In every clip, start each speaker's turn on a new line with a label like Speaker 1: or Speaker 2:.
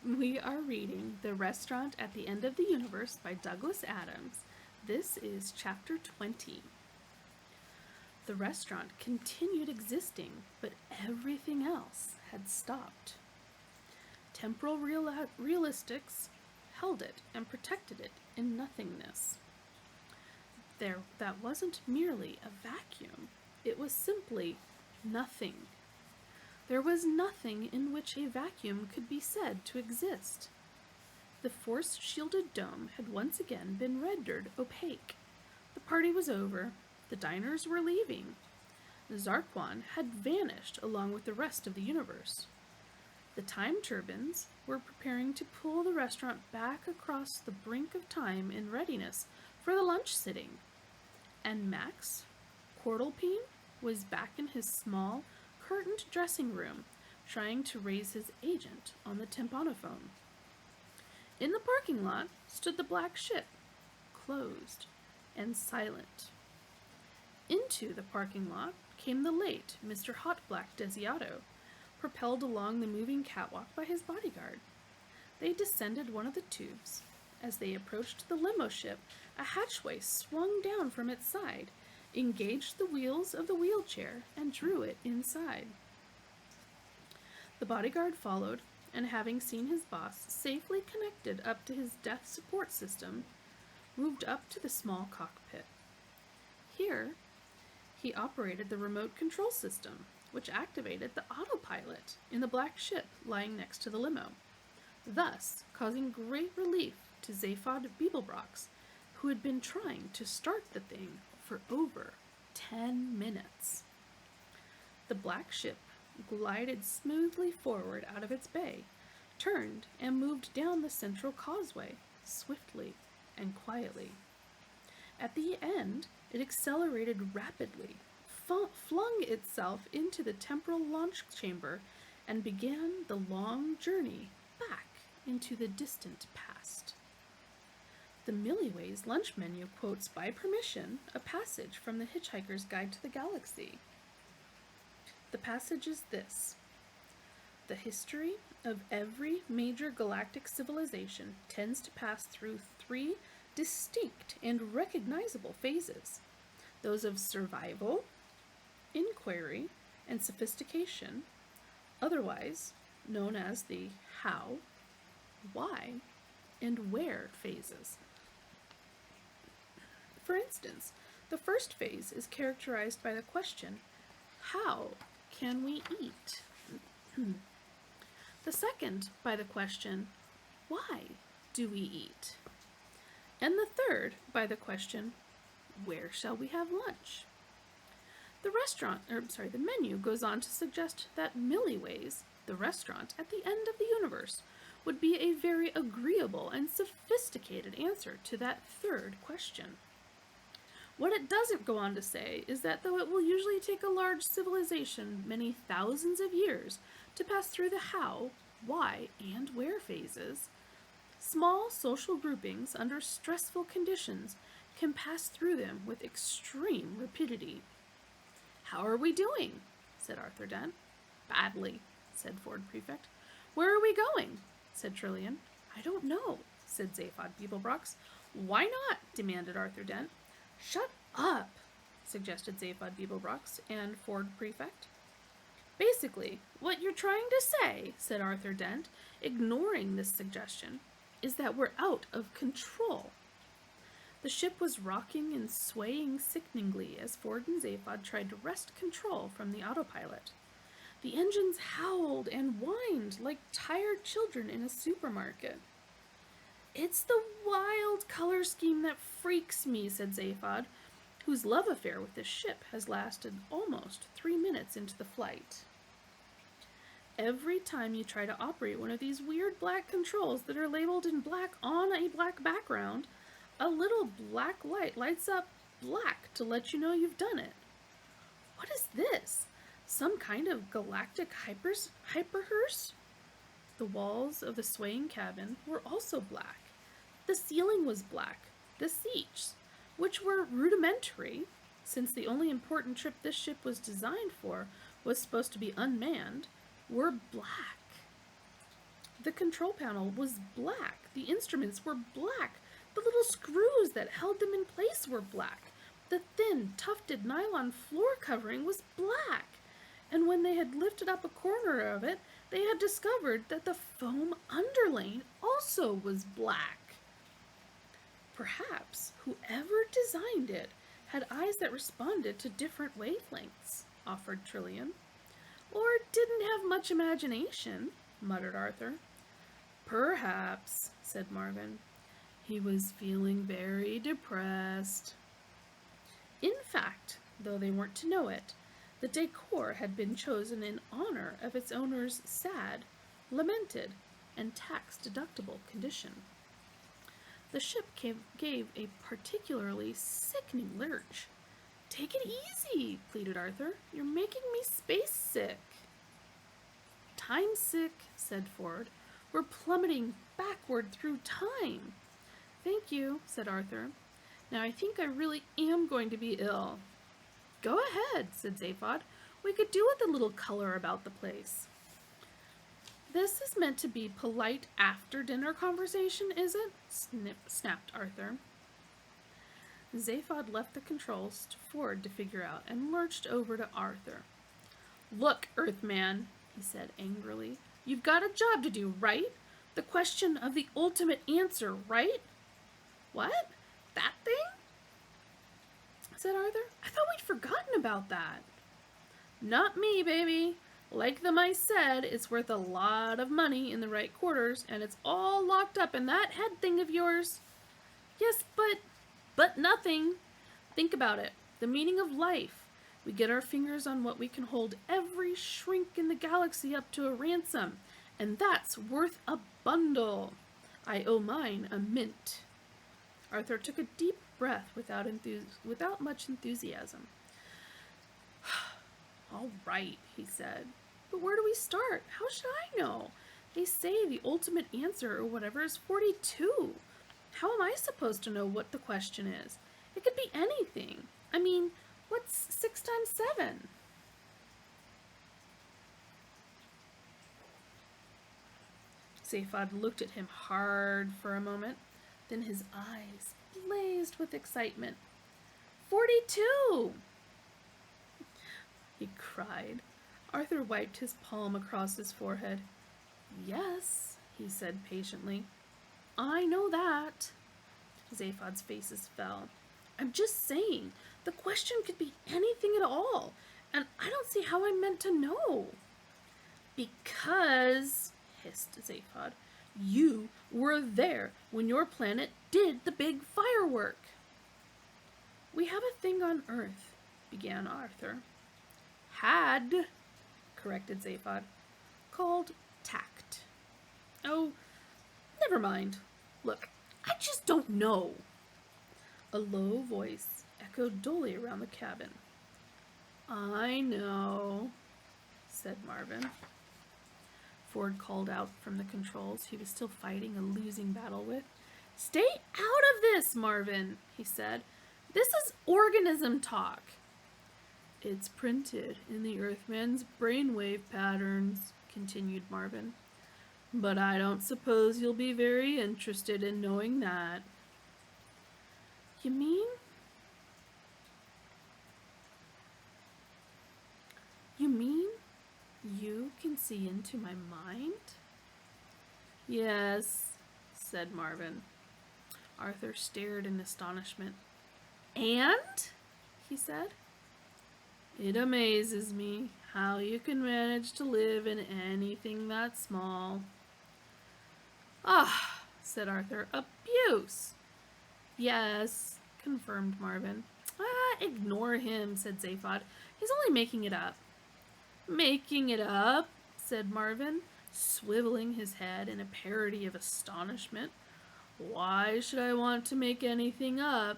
Speaker 1: We are reading The Restaurant at the End of the Universe by Douglas Adams. This is chapter 20. The restaurant continued existing, but everything else had stopped. Temporal realistics held it and protected it in nothingness. That wasn't merely a vacuum, it was simply nothing. There was nothing in which a vacuum could be said to exist. The force-shielded dome had once again been rendered opaque. The party was over. The diners were leaving. Zarquan had vanished along with the rest of the universe. The time turbines were preparing to pull the restaurant back across the brink of time in readiness for the lunch sitting. And Max Quartlepine was back in his small, curtained dressing room, trying to raise his agent on the tympanophone. In the parking lot stood the black ship, closed and silent. Into the parking lot came the late Mr. Hotblack Desiato, propelled along the moving catwalk by his bodyguard. They descended one of the tubes. As they approached the limo ship, a hatchway swung down from its side, engaged the wheels of the wheelchair, and drew it inside. The bodyguard followed, and having seen his boss safely connected up to his death support system, moved up to the small cockpit. Here, he operated the remote control system, which activated the autopilot in the black ship lying next to the limo, thus causing great relief to Zaphod Beeblebrox, who had been trying to start the thing for over 10 minutes. The black ship glided smoothly forward out of its bay, turned and moved down the central causeway, swiftly and quietly. At the end, it accelerated rapidly, flung itself into the temporal launch chamber, and began the long journey back into the distant past. The Milliways lunch menu quotes by permission a passage from the Hitchhiker's Guide to the Galaxy. The passage is this: "The history of every major galactic civilization tends to pass through three distinct and recognizable phases: those of survival, inquiry, and sophistication, otherwise known as the how, why, and where phases. For instance, the first phase is characterized by the question, how can we eat? The second by the question, why do we eat? And the third by the question, where shall we have lunch? The menu goes on to suggest that Milliways, the restaurant at the end of the universe, would be a very agreeable and sophisticated answer to that third question. What it doesn't go on to say is that though it will usually take a large civilization many thousands of years to pass through the how, why, and where phases, small social groupings under stressful conditions can pass through them with extreme rapidity. "How are we doing?" said Arthur Dent. "Badly," said Ford Prefect. "Where are we going?" said Trillian. "I don't know," said Zaphod Beeblebrox. "Why not?" demanded Arthur Dent. "Shut up," suggested Zaphod Beeblebrox and Ford Prefect. "Basically, what you're trying to say," said Arthur Dent, ignoring this suggestion, "is that we're out of control." The ship was rocking and swaying sickeningly as Ford and Zaphod tried to wrest control from the autopilot. The engines howled and whined like tired children in a supermarket. "It's the wild color scheme that freaks me," said Zaphod, whose love affair with the ship has lasted almost 3 minutes into the flight. "Every time you try to operate one of these weird black controls that are labeled in black on a black background, a little black light lights up black to let you know you've done it. What is this? Some kind of galactic hyperhearse?" The walls of the swaying cabin were also black. The ceiling was black. The seats, which were rudimentary, since the only important trip this ship was designed for was supposed to be unmanned, were black. The control panel was black. The instruments were black. The little screws that held them in place were black. The thin, tufted nylon floor covering was black. And when they had lifted up a corner of it, they had discovered that the foam underlaying also was black. Perhaps whoever designed it had eyes that responded to different wavelengths, offered Trillian. Or didn't have much imagination, muttered Arthur. Perhaps, said Marvin. He was feeling very depressed. In fact, though they weren't to know it, the decor had been chosen in honor of its owner's sad, lamented, and tax-deductible condition. The ship gave a particularly sickening lurch. Take it easy, pleaded Arthur. You're making me space sick. Time sick, said Ford. We're plummeting backward through time. Thank you, said Arthur. Now I think I really am going to be ill. Go ahead, said Zaphod. We could do with a little color about the place. This is meant to be polite after-dinner conversation, is it? Snapped Arthur. Zaphod left the controls to Ford to figure out and lurched over to Arthur. Look, Earthman, he said angrily. You've got a job to do, right? The question of the ultimate answer, right? What? That thing? Said Arthur. I thought we'd forgotten about that. Not me, baby. Like the mice said, it's worth a lot of money in the right quarters, and it's all locked up in that head thing of yours. Yes, but nothing. Think about it. The meaning of life. We get our fingers on what we can hold every shrink in the galaxy up to a ransom, and that's worth a bundle. I owe mine a mint. Arthur took a deep breath without much enthusiasm. All right, he said. But where do we start? How should I know? They say the ultimate answer or whatever is 42. How am I supposed to know what the question is? It could be anything. I mean, what's 6 times 7? Zaphod looked at him hard for a moment. Then his eyes blazed with excitement. 42! He cried. Arthur wiped his palm across his forehead. Yes, he said patiently. I know that. Zaphod's faces fell. I'm just saying, the question could be anything at all, and I don't see how I'm meant to know. Because, hissed Zaphod, you were there when your planet did the big firework. We have a thing on Earth, began Arthur. Had, corrected Zaphod, called tact. Oh, never mind. Look, I just don't know. A low voice echoed dully around the cabin. I know, said Marvin. Ford called out from the controls he was still fighting a losing battle with. Stay out of this, Marvin, he said. This is organism talk. It's printed in the Earthman's brainwave patterns, continued Marvin. But I don't suppose you'll be very interested in knowing that. You mean? You mean you can see into my mind? Yes, said Marvin. Arthur stared in astonishment. And? He said. It amazes me how you can manage to live in anything that small. Ah, said Arthur, abuse. Yes, confirmed Marvin. Ignore him, said Zaphod. He's only making it up. Making it up, said Marvin, swiveling his head in a parody of astonishment. Why should I want to make anything up?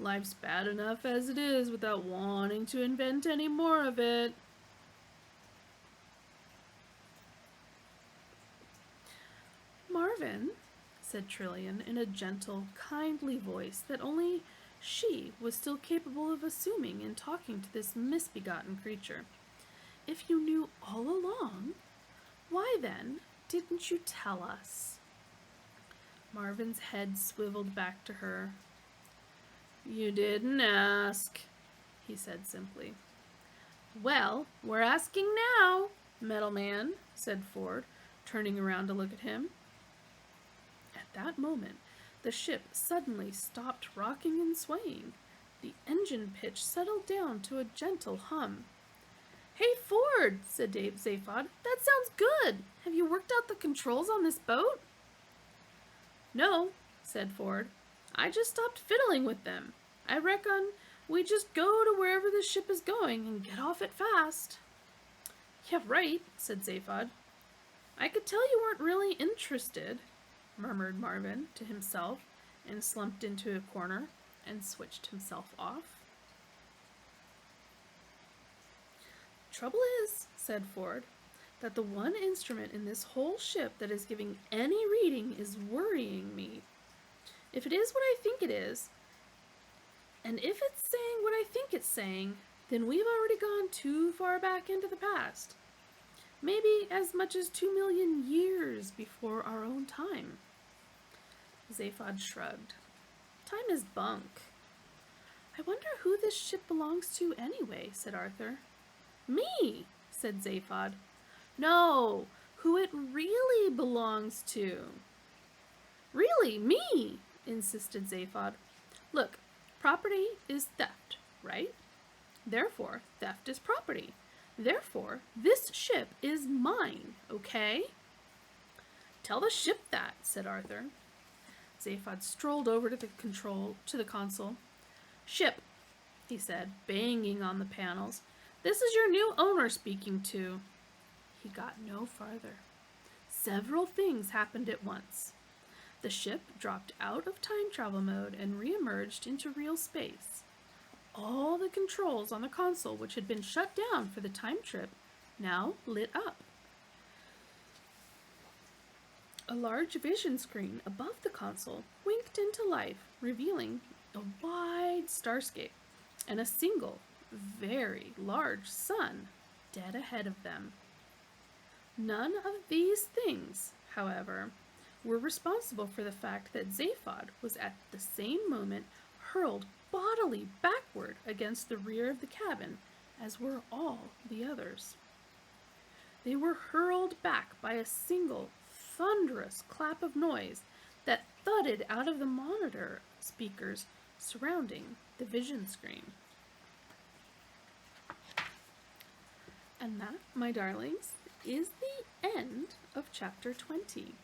Speaker 1: Life's bad enough as it is without wanting to invent any more of it. Marvin, said Trillian in a gentle, kindly voice that only she was still capable of assuming in talking to this misbegotten creature. If you knew all along, why then didn't you tell us?" Marvin's head swiveled back to her. "You didn't ask," he said simply. "Well, we're asking now, Metal Man," said Ford, turning around to look at him. At that moment, the ship suddenly stopped rocking and swaying. The engine pitch settled down to a gentle hum. "Hey, Ford," said Dave Zaphod, "that sounds good. Have you worked out the controls on this boat?" "No," said Ford. "I just stopped fiddling with them. I reckon we just go to wherever the ship is going and get off it fast." "Yeah, right," said Zaphod. "I could tell you weren't really interested," murmured Marvin to himself, and slumped into a corner and switched himself off. "Trouble is," said Ford, "that the one instrument in this whole ship that is giving any reading is worrying me. If it is what I think it is, and if it's saying what I think it's saying, then we've already gone too far back into the past. Maybe as much as 2 million years before our own time." Zaphod shrugged. "Time is bunk." "I wonder who this ship belongs to anyway," said Arthur. "Me," said Zaphod. "No, who it really belongs to." "Really, me," insisted Zaphod. "Look, property is theft, right? Therefore, theft is property. Therefore, this ship is mine, okay?" "Tell the ship that," said Arthur. Zaphod strolled over to the console. "Ship," he said, banging on the panels. "This is your new owner speaking to." He got no farther. Several things happened at once. The ship dropped out of time travel mode and re-emerged into real space. All the controls on the console, which had been shut down for the time trip, now lit up. A large vision screen above the console winked into life, revealing a wide starscape and a single, very large sun dead ahead of them. None of these things, however, were responsible for the fact that Zaphod was at the same moment hurled bodily backward against the rear of the cabin, as were all the others. They were hurled back by a single thunderous clap of noise that thudded out of the monitor speakers surrounding the vision screen. And that, my darlings, is the end of chapter 20.